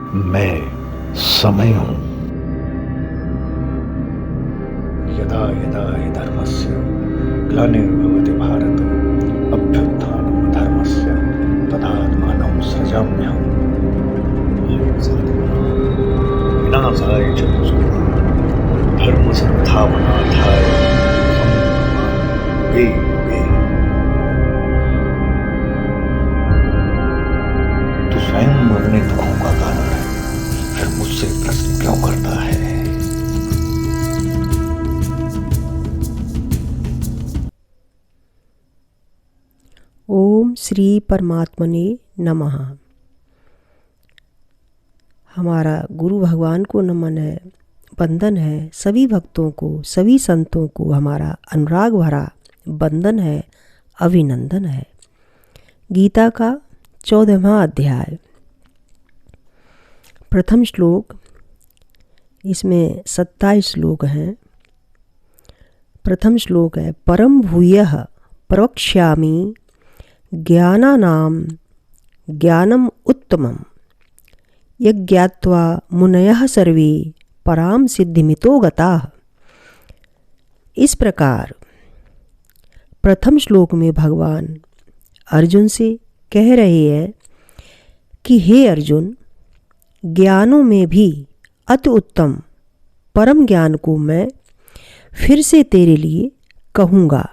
मैं समय हूँ। यदा यदा हि धर्मस्य ग्लानिर्भवति भारत अभ्युत्थानं धर्मस्य तदात्मानं सृजाम्यहम्। विनाशाय च धर्म संस्थापनार्थाय युगे युगे। तू स्वयं अपने दुखों का कारण है, फिर मुझसे प्रश्न क्यों करता है? ओम श्री परमात्मने नमः। हमारा गुरु भगवान को नमन है, वंदन है। सभी भक्तों को, सभी संतों को हमारा अनुराग भरा वंदन है, अभिनंदन है। गीता का 14वां अध्याय, प्रथम श्लोक। इसमें 27 श्लोक हैं। प्रथम श्लोक है, परम भूयः प्रवक्ष्यामि ज्ञानानां ज्ञानम उत्तमम् यज्ञात्वा मुनयः सर्वे पराम सिद्धिमितो गताः। इस प्रकार प्रथम श्लोक में भगवान अर्जुन से कह रहे हैं कि हे अर्जुन, ज्ञानों में भी अति उत्तम परम ज्ञान को मैं फिर से तेरे लिए कहूँगा,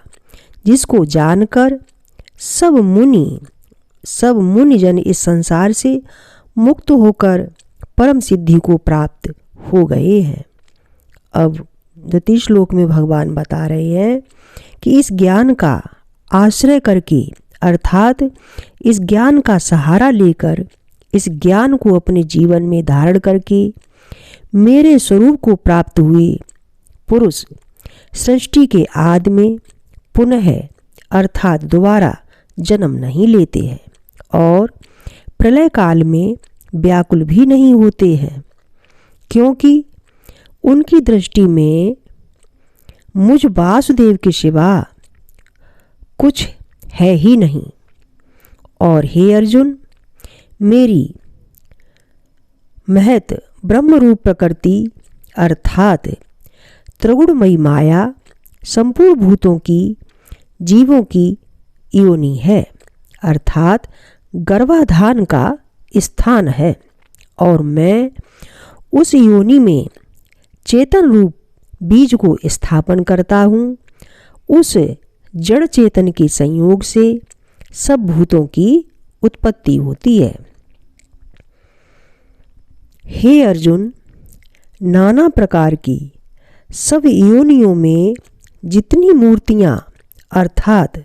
जिसको जानकर सब मुनिजन इस संसार से मुक्त होकर परम सिद्धि को प्राप्त हो गए हैं। अब द्वितीय श्लोक में भगवान बता रहे हैं कि इस ज्ञान का आश्रय करके, अर्थात इस ज्ञान का सहारा लेकर, इस ज्ञान को अपने जीवन में धारण करके मेरे स्वरूप को प्राप्त हुए पुरुष सृष्टि के आदि में पुनः अर्थात दोबारा जन्म नहीं लेते हैं और प्रलय काल में व्याकुल भी नहीं होते हैं, क्योंकि उनकी दृष्टि में मुझ वासुदेव के सिवा कुछ है ही नहीं। और हे अर्जुन, मेरी महत ब्रह्मरूप प्रकृति अर्थात त्रिगुणमयी माया संपूर्ण भूतों की, जीवों की योनि है, अर्थात गर्भाधान का स्थान है। और मैं उस योनि में चेतन रूप बीज को स्थापन करता हूँ। उस जड़ चेतन के संयोग से सब भूतों की उत्पत्ति होती है। हे अर्जुन, नाना प्रकार की सब योनियों में जितनी मूर्तियाँ अर्थात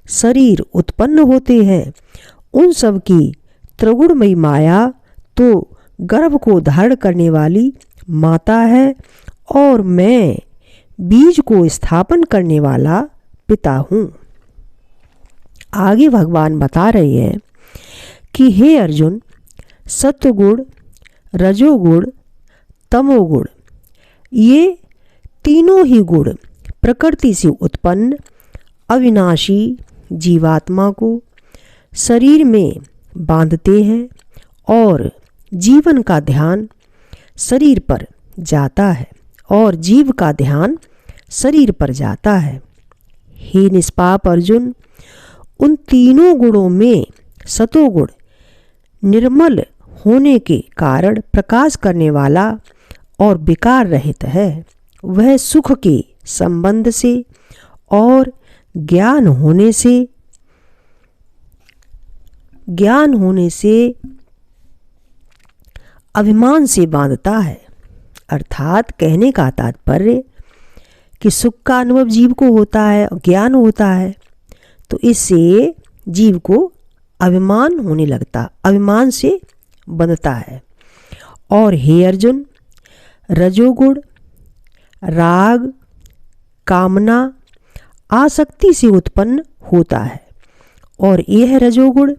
शरीर उत्पन्न होते हैं, उन सब की त्रिगुणमयी माया तो गर्भ को धारण करने वाली माता है, और मैं बीज को स्थापन करने वाला पिता हूँ। आगे भगवान बता रहे हैं कि हे अर्जुन, सत्वगुण, रजोगुण, तमोगुण, ये तीनों ही गुण प्रकृति से उत्पन्न अविनाशी जीवात्मा को शरीर में बांधते हैं और जीवन का ध्यान शरीर पर जाता है और जीव का ध्यान शरीर पर जाता है। हे निष्पाप अर्जुन, उन तीनों गुणों में सतोगुण निर्मल होने के कारण प्रकाश करने वाला और विकार रहित है। वह सुख के संबंध से और ज्ञान होने से अभिमान से बांधता है। अर्थात कहने का तात्पर्य कि सुख का अनुभव जीव को होता है और ज्ञान होता है, तो इससे जीव को अभिमान होने लगता, अभिमान से बंधता है। और हे अर्जुन, रजोगुण राग, कामना, आसक्ति से उत्पन्न होता है और यह रजोगुण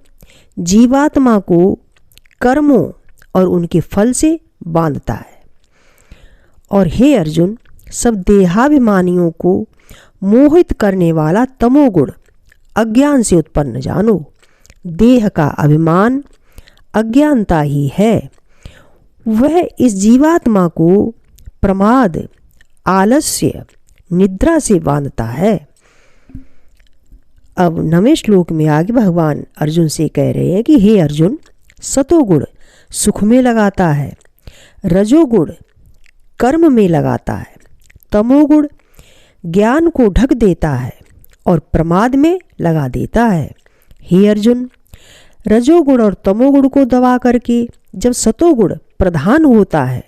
जीवात्मा को कर्मों और उनके फल से बांधता है। और हे अर्जुन, सब देहाभिमानियों को मोहित करने वाला तमोगुण अज्ञान से उत्पन्न जानो। देह का अभिमान अज्ञानता ही है। वह इस जीवात्मा को प्रमाद, आलस्य, निद्रा से बांधता है। अब 9वें श्लोक में आगे भगवान अर्जुन से कह रहे हैं कि हे अर्जुन, सतोगुण सुख में लगाता है, रजोगुण कर्म में लगाता है, तमोगुण ज्ञान को ढक देता है और प्रमाद में लगा देता है। हे अर्जुन, रजोगुण और तमोगुण को दबा करके जब सतोगुण प्रधान होता है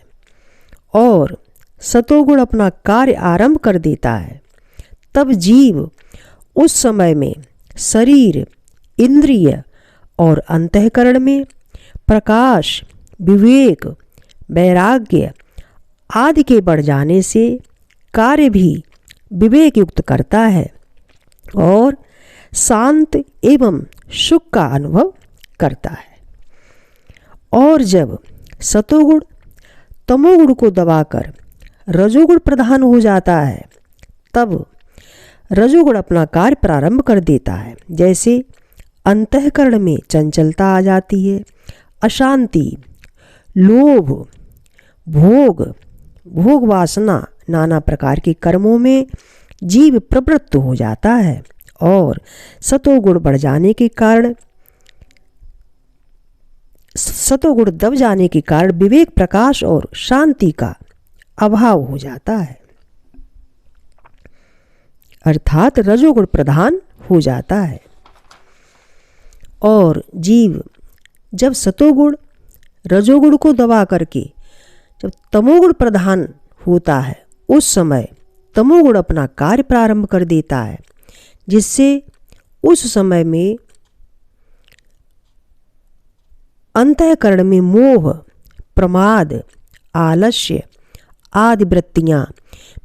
और सतोगुण अपना कार्य आरंभ कर देता है, तब जीव उस समय में शरीर, इंद्रिय और अंतःकरण में प्रकाश, विवेक, वैराग्य आदि के बढ़ जाने से कार्य भी विवेक युक्त करता है और शांत एवं सुख का अनुभव करता है। और जब सतोगुण तमोगुण को दबाकर रजोगुण प्रधान हो जाता है, तब रजोगुण अपना कार्य प्रारंभ कर देता है। जैसे अंतःकरण में चंचलता आ जाती है, अशांति, लोभ, भोग वासना, नाना प्रकार के कर्मों में जीव प्रवृत्त हो जाता है और सतोगुण बढ़ जाने के कारण, सतोगुण दब जाने के कारण विवेक, प्रकाश और शांति का अभाव हो जाता है, अर्थात रजोगुण प्रधान हो जाता है। और जीव जब सतोगुण रजोगुण को दबा करके जब तमोगुण प्रधान होता है, उस समय तमोगुण अपना कार्य प्रारंभ कर देता है, जिससे उस समय में अंतःकरण में मोह, प्रमाद, आलस्य आदि वृत्तियाँ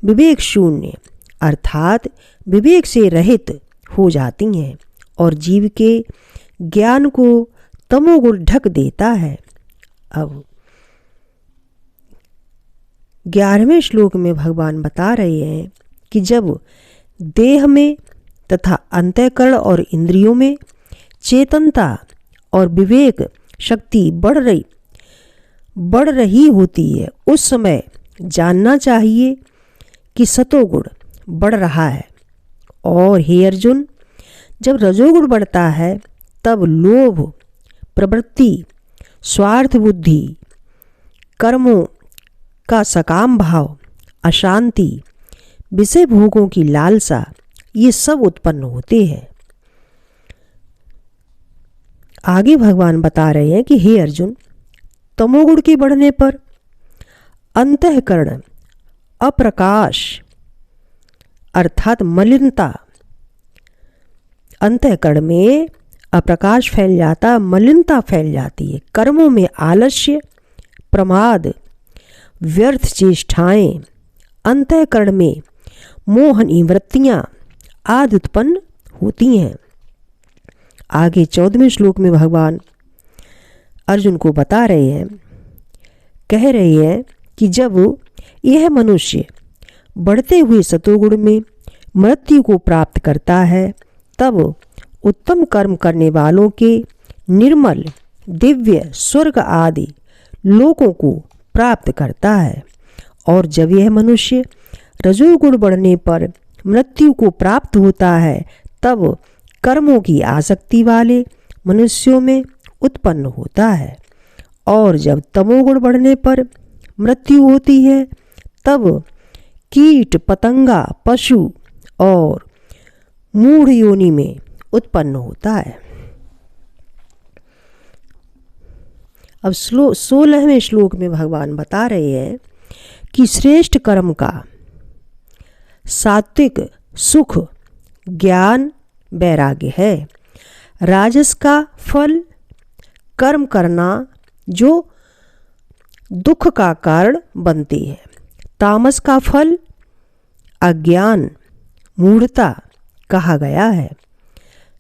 विवेक शून्य अर्थात विवेक से रहित हो जाती हैं और जीव के ज्ञान को तमोगुण ढक देता है। अब 11वें श्लोक में भगवान बता रहे हैं कि जब देह में तथा अंतःकरण और इंद्रियों में चेतनता और विवेक शक्ति बढ़ रही होती है, उस समय जानना चाहिए कि सतोगुण बढ़ रहा है। और हे अर्जुन, जब रजोगुण बढ़ता है तब लोभ, प्रवृत्ति, स्वार्थ बुद्धि, कर्मों का सकाम भाव, अशांति, विषय भोगों की लालसा, ये सब उत्पन्न होते हैं। आगे भगवान बता रहे हैं कि हे अर्जुन, तमोगुण के बढ़ने पर अंतःकरण अप्रकाश अर्थात मलिनता, अंतःकरण में अप्रकाश फैल जाता, मलिनता फैल जाती है। कर्मों में आलस्य, प्रमाद, व्यर्थ चेष्टाएं, अंतःकरण में मोहनी वृत्तियाँ आदि उत्पन्न होती हैं। आगे 14वें श्लोक में भगवान अर्जुन को बता रहे हैं, कह रहे हैं कि जब यह मनुष्य बढ़ते हुए सतोगुण में मृत्यु को प्राप्त करता है, तब उत्तम कर्म करने वालों के निर्मल दिव्य स्वर्ग आदि लोकों को प्राप्त करता है। और जब यह मनुष्य रजोगुण बढ़ने पर मृत्यु को प्राप्त होता है, तब कर्मों की आसक्ति वाले मनुष्यों में उत्पन्न होता है। और जब तमोगुण बढ़ने पर मृत्यु होती है, तब कीट, पतंगा, पशु और मूढ़ योनि में उत्पन्न होता है। अब 16वें श्लोक में भगवान बता रहे हैं कि श्रेष्ठ कर्म का सात्विक सुख, ज्ञान, वैराग्य है। राजस का फल कर्म करना जो दुख का कारण बनती है। तामस का फल अज्ञान, मूढ़ता कहा गया है।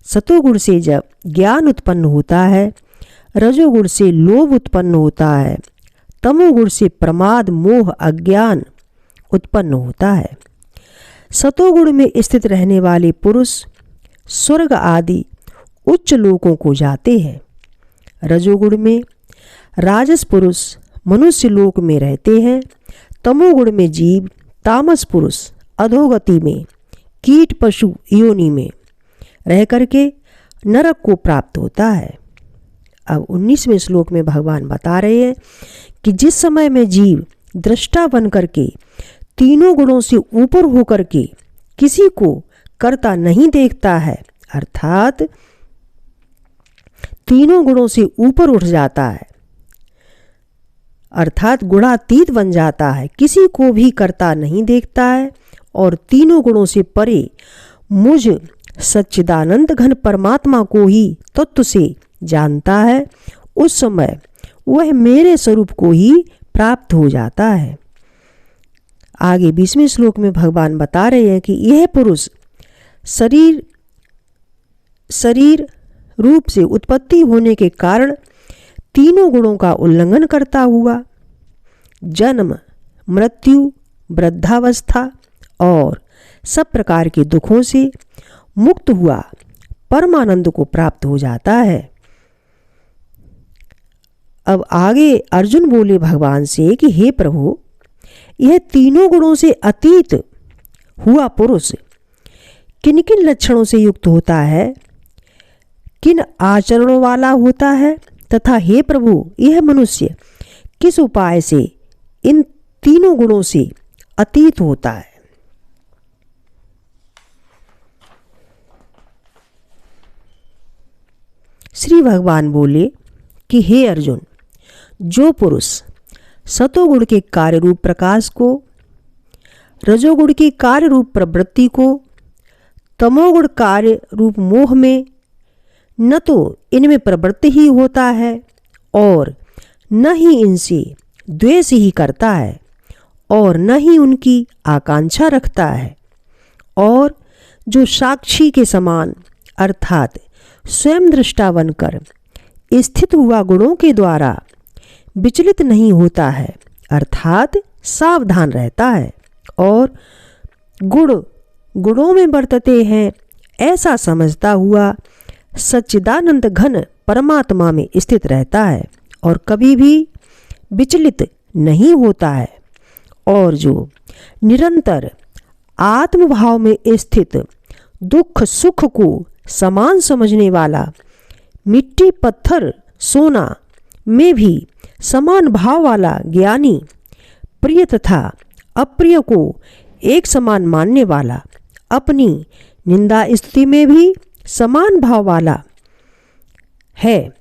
सतोगुण से जब ज्ञान उत्पन्न होता है, रजोगुण से लोभ उत्पन्न होता है, तमोगुण से प्रमाद, मोह, अज्ञान उत्पन्न होता है। सतोगुण में स्थित रहने वाले पुरुष स्वर्ग आदि उच्च लोकों को जाते हैं। रजोगुण में राजस पुरुष मनुष्य लोक में रहते हैं। तमोगुण में जीव तामस पुरुष अधोगति में, कीट पशु योनि में रह करके नरक को प्राप्त होता है। अब 19वें श्लोक में भगवान बता रहे हैं कि जिस समय में जीव दृष्टा बन करके तीनों गुणों से ऊपर होकर के किसी को कर्ता नहीं देखता है, अर्थात तीनों गुणों से ऊपर उठ जाता है, अर्थात गुणातीत बन जाता है, किसी को भी कर्ता नहीं देखता है और तीनों गुणों से परे मुझ सच्चिदानंद घन परमात्मा को ही तत्व से जानता है, उस समय वह मेरे स्वरूप को ही प्राप्त हो जाता है। आगे 20वें श्लोक में भगवान बता रहे हैं कि यह पुरुष शरीर रूप से उत्पत्ति होने के कारण तीनों गुणों का उल्लंघन करता हुआ जन्म, मृत्यु, वृद्धावस्था और सब प्रकार के दुखों से मुक्त हुआ परमानंद को प्राप्त हो जाता है। अब आगे अर्जुन बोले भगवान से कि हे प्रभु, यह तीनों गुणों से अतीत हुआ पुरुष किन किन लक्षणों से युक्त होता है, किन आचरणों वाला होता है, तथा हे प्रभु, यह मनुष्य किस उपाय से इन तीनों गुणों से अतीत होता है। श्री भगवान बोले कि हे अर्जुन, जो पुरुष सतोगुण के कार्य रूप प्रकाश को, रजोगुण की कार्य रूप प्रवृत्ति को, तमोगुण कार्य रूप मोह में न तो इनमें प्रवृत्ति ही होता है और न ही इनसे द्वेष ही करता है और न ही उनकी आकांक्षा रखता है, और जो साक्षी के समान अर्थात स्वयं दृष्टा बनकर स्थित हुआ गुणों के द्वारा विचलित नहीं होता है, अर्थात सावधान रहता है और गुणों में बरतते हैं ऐसा समझता हुआ सच्चिदानंद घन परमात्मा में स्थित रहता है और कभी भी विचलित नहीं होता है, और जो निरंतर आत्मभाव में स्थित दुख सुख को समान समझने वाला मिट्टी पत्थर सोना में भी समान भाव वाला ज्ञानी, प्रिय तथा अप्रिय को एक समान मानने वाला, अपनी निंदा स्तुति में भी समान भाव वाला है,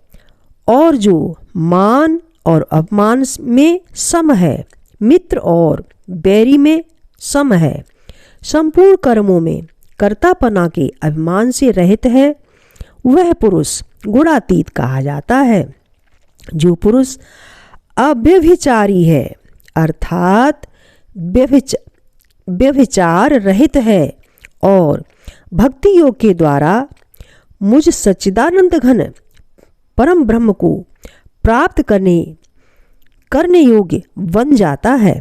और जो मान और अपमान में सम है, मित्र और बैरी में सम है, संपूर्ण कर्मों में कर्तापना के अभिमान से रहित है, वह पुरुष गुणातीत कहा जाता है। जो पुरुष अव्यभिचारी है, अर्थात व्यभिचार रहित है और भक्ति योग के द्वारा मुझ सच्चिदानंद घन परम ब्रह्म को प्राप्त करने योग्य बन जाता है।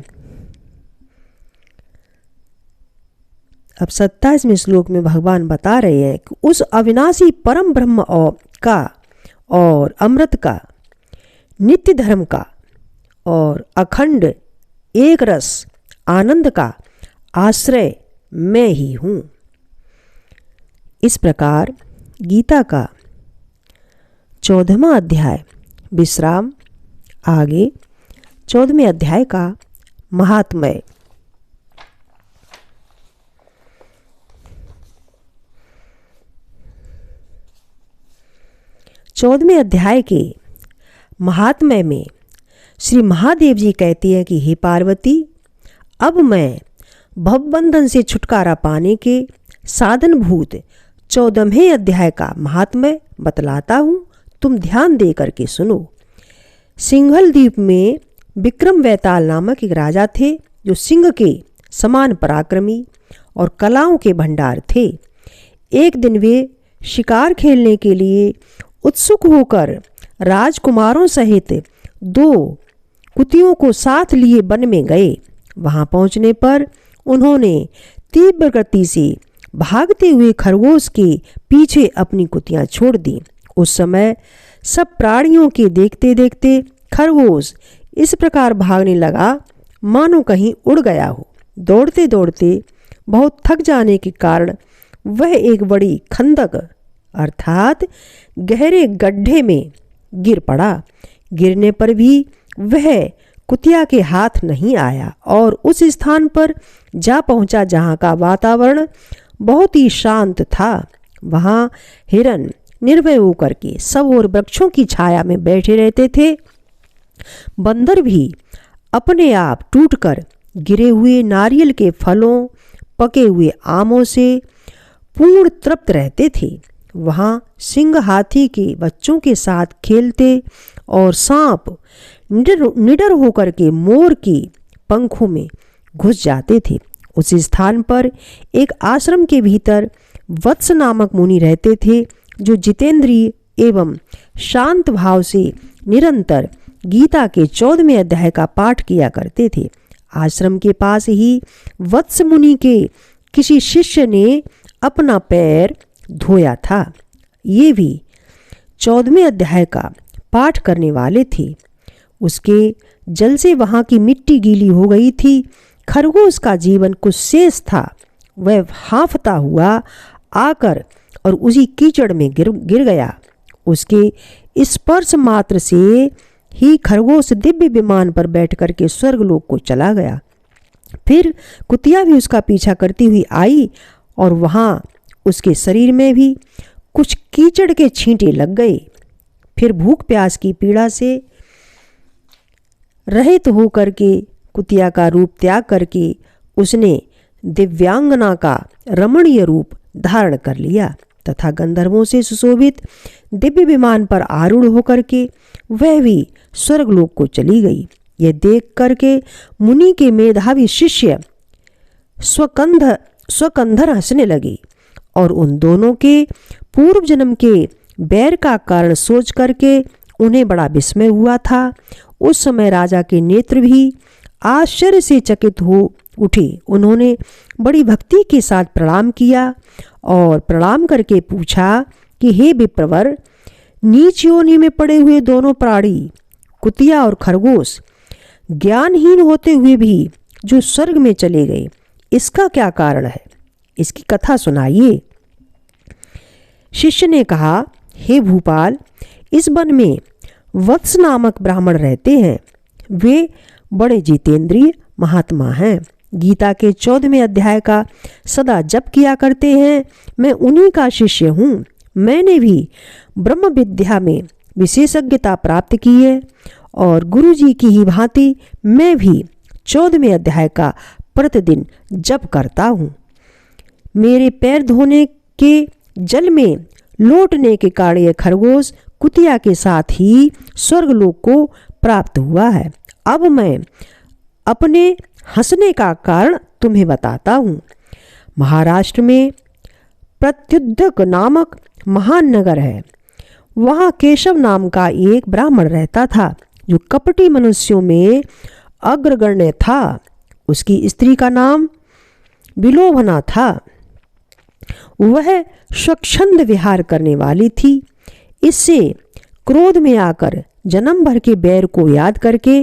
अब 27वें श्लोक में भगवान बता रहे हैं कि उस अविनाशी परम ब्रह्म और अमृत का, नित्य धर्म का और अखंड एक रस आनंद का आश्रय मैं ही हूँ। इस प्रकार गीता का 14वां अध्याय विश्राम। आगे 14वें अध्याय का महात्म्य। 14वें अध्याय के महात्म्य में श्री महादेव जी कहते हैं कि हे पार्वती, अब मैं भवबंधन से छुटकारा पाने के साधनभूत 14वें अध्याय का महात्म्य बतलाता हूँ, तुम ध्यान दे करके सुनो। सिंघल द्वीप में विक्रम वैताल नामक एक राजा थे, जो सिंह के समान पराक्रमी और कलाओं के भंडार थे। एक दिन वे शिकार खेलने के लिए उत्सुक होकर राजकुमारों सहित 2 कुतियों को साथ लिए वन में गए। वहां पहुंचने पर उन्होंने तीव्र गति से भागते हुए खरगोश के पीछे अपनी कुतियां छोड़ दी। उस समय सब प्राणियों के देखते देखते खरगोश इस प्रकार भागने लगा मानो कहीं उड़ गया हो। दौड़ते दौड़ते बहुत थक जाने के कारण वह एक बड़ी खंदक अर्थात गहरे गड्ढे में गिर पड़ा। गिरने पर भी वह कुतिया के हाथ नहीं आया और उस स्थान पर जा पहुंचा जहां का वातावरण बहुत ही शांत था। वहां हिरन निर्भय होकर के सब और वृक्षों की छाया में बैठे रहते थे। बंदर भी अपने आप टूटकर गिरे हुए नारियल के फलों, पके हुए आमों से पूर्ण तृप्त रहते थे। वहाँ सिंह हाथी के बच्चों के साथ खेलते और सांप निडर होकर के मोर की पंखों में घुस जाते थे। उस स्थान पर एक आश्रम के भीतर वत्स नामक मुनि रहते थे, जो जितेंद्रिय एवं शांत भाव से निरंतर गीता के 14वें अध्याय का पाठ किया करते थे। आश्रम के पास ही वत्स मुनि के किसी शिष्य ने अपना पैर धोया था। ये भी 14वें अध्याय का पाठ करने वाले थे। उसके जल से वहाँ की मिट्टी गीली हो गई थी। खरगोश का जीवन कुछ शेष था। वह हांफता हुआ आकर और उसी कीचड़ में गिर गया। उसके स्पर्श मात्र से ही खरगोश दिव्य विमान पर बैठ कर के स्वर्गलोक को चला गया। फिर कुतिया भी उसका पीछा करती हुई आई और वहाँ उसके शरीर में भी कुछ कीचड़ के छींटे लग गए। फिर भूख प्यास की पीड़ा से रहित होकर के कुतिया का रूप त्याग करके उसने दिव्यांगना का रमणीय रूप धारण कर लिया तथा गंधर्वों से सुशोभित दिव्य विमान पर आरूढ़ होकर के वह भी स्वर्गलोक को चली गई। यह देख करके मुनि के मेधावी शिष्य स्वकंधर हंसने लगे और उन दोनों के पूर्व जन्म के बैर का कारण सोच करके उन्हें बड़ा विस्मय हुआ था। उस समय राजा के नेत्र भी आश्चर्य से चकित हो उठे। उन्होंने बड़ी भक्ति के साथ प्रणाम किया और प्रणाम करके पूछा कि हे विप्रवर, नीच योनि में पड़े हुए दोनों प्राणी कुतिया और खरगोश ज्ञानहीन होते हुए भी जो स्वर्ग में चले गए, इसका क्या कारण है? इसकी कथा सुनाइए। शिष्य ने कहा, हे भूपाल, इस वन में वत्स नामक ब्राह्मण रहते हैं। वे बड़े जितेंद्रिय महात्मा हैं। गीता के 14वें अध्याय का सदा जप किया करते हैं। मैं उन्हीं का शिष्य हूँ। मैंने भी ब्रह्म विद्या में विशेषज्ञता प्राप्त की है और गुरु जी की ही भांति मैं भी 14वें अध्याय का प्रतिदिन जप करता हूँ। मेरे पैर धोने के जल में लौटने के कारण यह खरगोश कुतिया के साथ ही स्वर्गलोक को प्राप्त हुआ है। अब मैं अपने हंसने का कारण तुम्हें बताता हूँ। महाराष्ट्र में प्रत्युद्धक नामक महान नगर है। वहाँ केशव नाम का एक ब्राह्मण रहता था, जो कपटी मनुष्यों में अग्रगण्य था। उसकी स्त्री का नाम विलोभना था। वह स्वच्छंद विहार करने वाली थी। इससे क्रोध में आकर जन्म भर के बैर को याद करके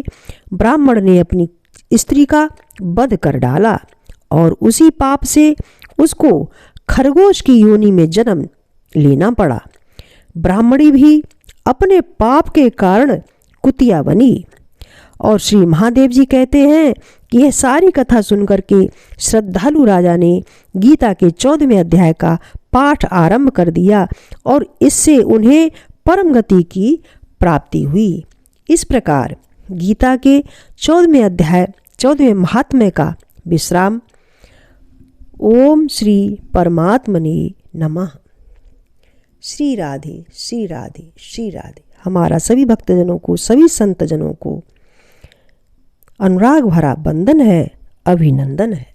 ब्राह्मण ने अपनी स्त्री का वध कर डाला और उसी पाप से उसको खरगोश की योनि में जन्म लेना पड़ा। ब्राह्मणी भी अपने पाप के कारण कुतिया बनी। और श्री महादेव जी कहते हैं कि यह सारी कथा सुनकर के श्रद्धालु राजा ने गीता के 14वें अध्याय का पाठ आरंभ कर दिया और इससे उन्हें परम गति की प्राप्ति हुई। इस प्रकार गीता के 14वें अध्याय 14वें महात्म्य का विश्राम। ओम श्री परमात्मने नमः। श्री राधे श्री राधे श्री राधे। हमारा सभी भक्तजनों को, सभी संतजनों को अनुराग भरा वंदन है, अभिनंदन है।